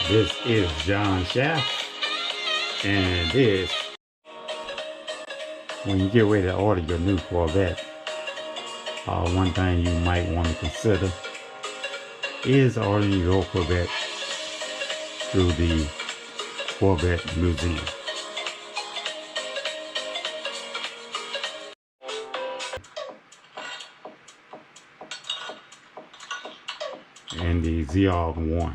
This is John Shaft, and this, when you get ready to order your new Corvette, one thing you might want to consider is ordering your Corvette through the Corvette Museum. And the Z01.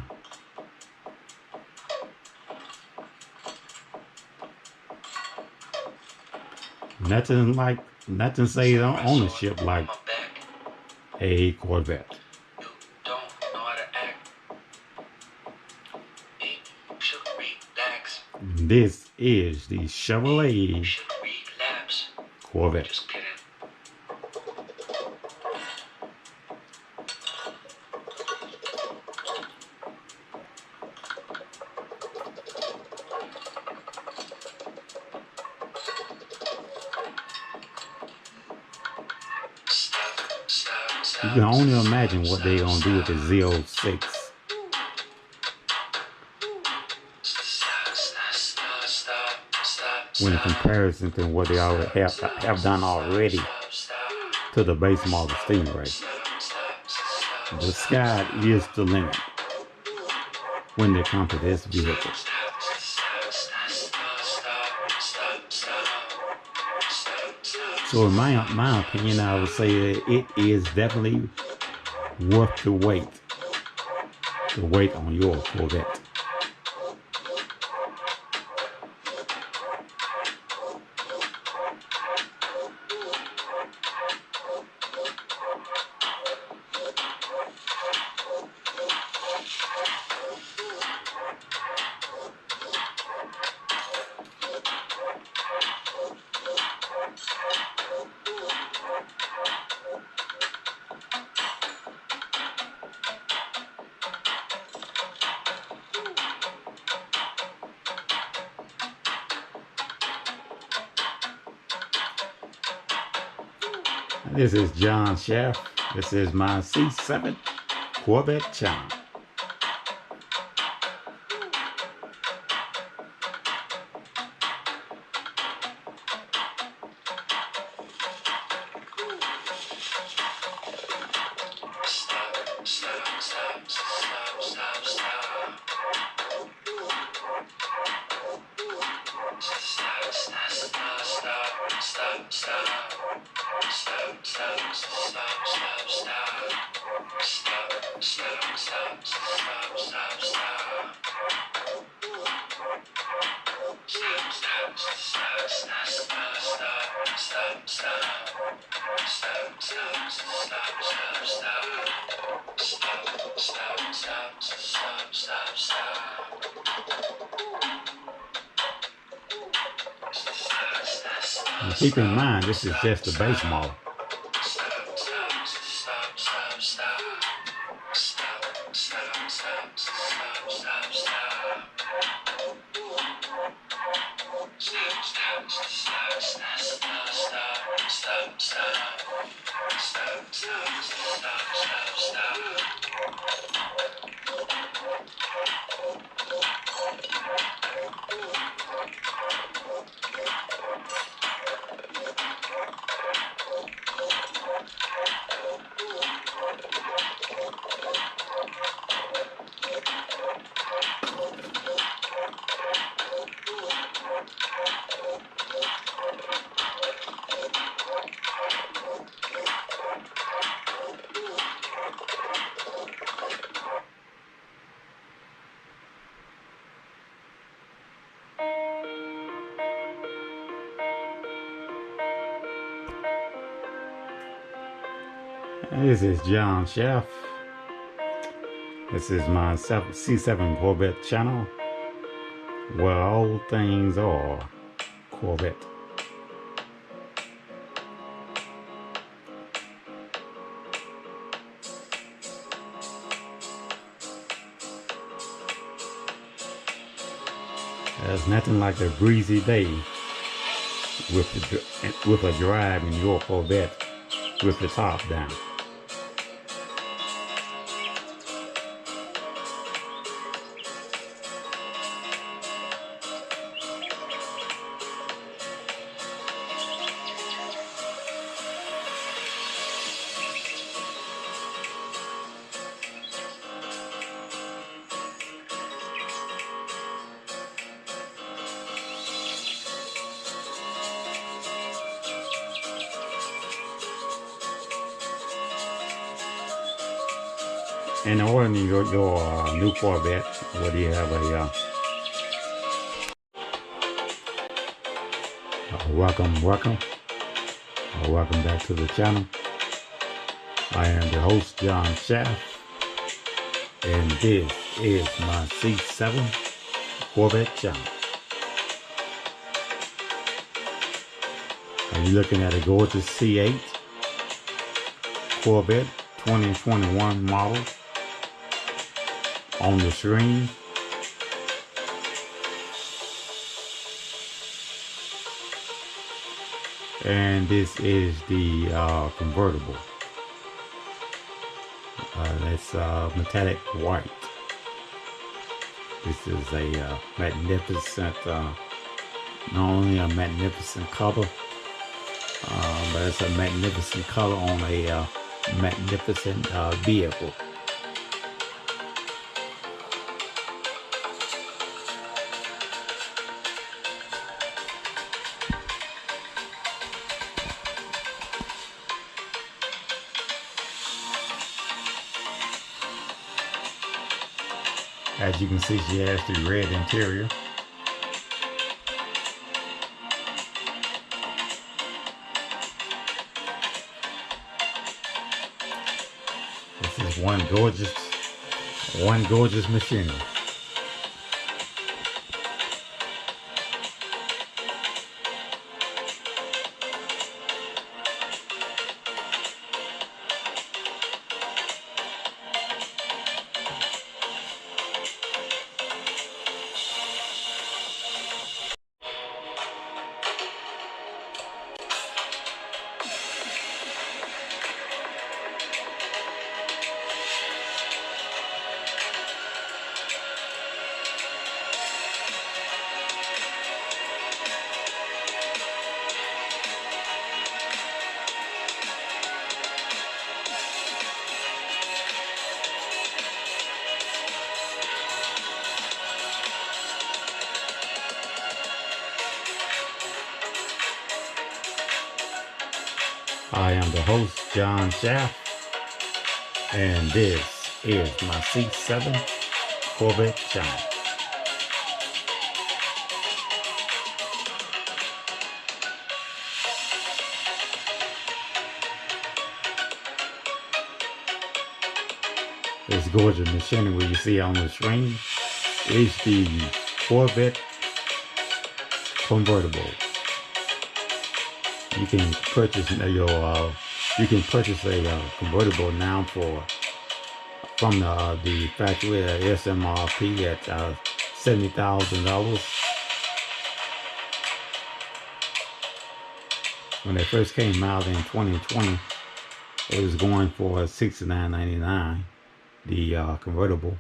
Nothing says ownership like a Corvette. This is the Chevrolet Corvette. You can only imagine what they're going to do with the Z06 when in comparison to what they already have done already to the base model Stingray. The sky is the limit when they come to this vehicle. So in my opinion, I would say that it is definitely worth the wait on your Corvette. This is John Shaft. This is my C7 Corvette channel. And keep in mind, this is just the base model. This is John Shaft. This is my C7 Corvette channel, where all things are Corvette. There's nothing like a breezy day with a drive in your Corvette with the top down. In ordering your new Corvette, whether you have a welcome back to the channel. I am the host, John Shaft, and this is my C7 Corvette channel. And you're looking at a gorgeous C8 Corvette 2021 model on the screen. And this is the convertible. That's metallic white. This is a magnificent, not only a magnificent color, but it's a magnificent color on a magnificent vehicle. As you can see, she has the red interior. This is one gorgeous machine. I am the host, John Shaft, and this is my C7 Corvette channel. This gorgeous machine where you see on the screen is the Corvette convertible. You can purchase a convertible now from the factory at SMRP at $70,000. When they first came out in 2020, it was going for $69.99, the convertible.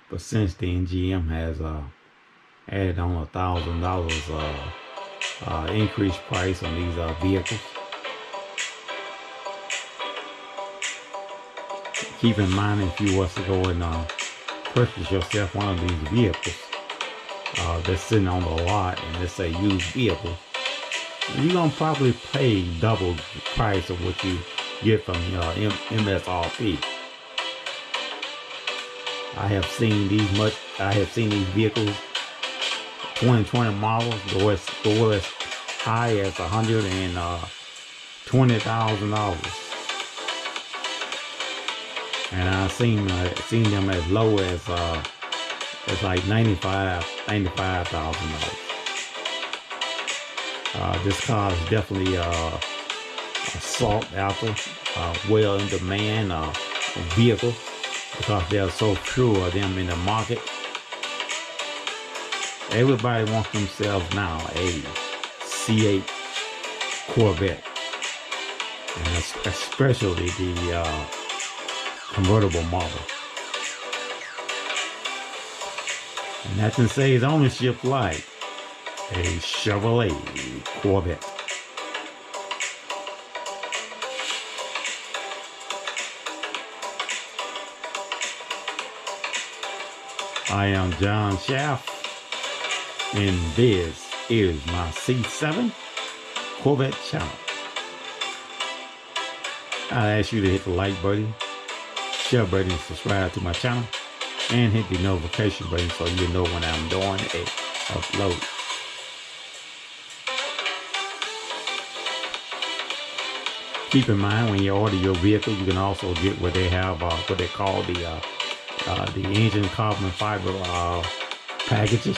But since then, GM has added on $1,000 increased price on these vehicles. Keep in mind, if you was to go and purchase yourself one of these vehicles that's sitting on the lot and it's a used vehicle, you're gonna probably pay double the price of what you get from MSRP. I have seen these vehicles, 2020 models, go as high as $120,000, and I've seen them as low as like $95,000. This car is definitely a sought after, well in demand vehicle because there are so few of them in the market. Everybody wants themselves now a C8 Corvette, and especially the convertible model. And nothing says ownership like a Chevrolet Corvette. I am John Shaft, and this is my C7 Corvette channel. I ask you to hit the like button, share button, subscribe to my channel, and hit the notification button so you know when I'm doing a upload. Keep in mind, when you order your vehicle, you can also get what they have, what they call the engine carbon fiber packages,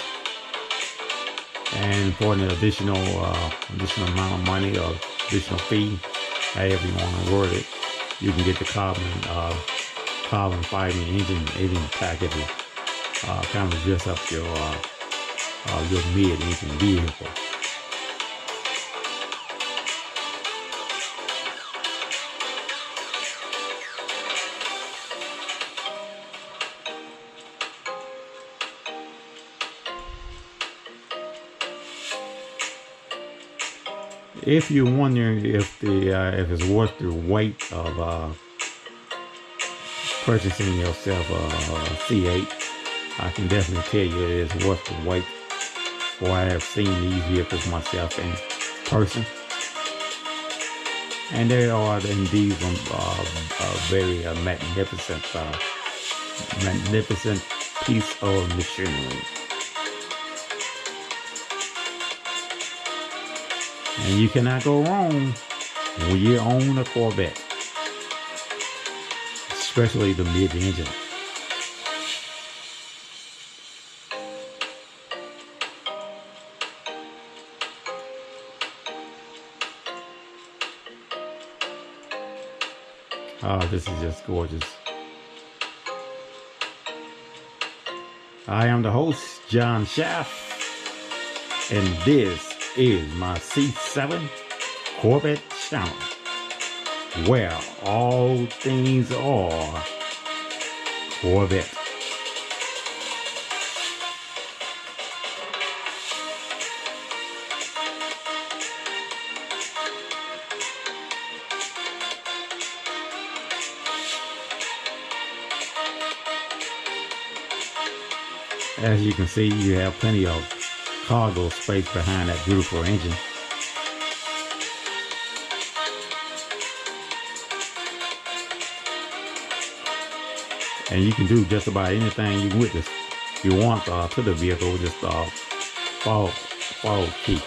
and for an additional amount of money or additional fee, however you want to word it, you can get the carbon fiber engine packages, kind of dress up your mid-engine vehicle. If you're wondering if it's worth the wait of purchasing yourself a C8, I can definitely tell you it is worth the wait. For I have seen these vehicles myself in person, and they are indeed a very magnificent piece of machinery. And you cannot go wrong when you own a Corvette, especially the mid-engine. Oh, this is just gorgeous. I am the host, John Schaff, and this is my C7 Corvette channel, where all things are Corvette. As you can see, you have plenty of cargo space behind that beautiful engine. And you can do just about anything you want to the vehicle, just follow key.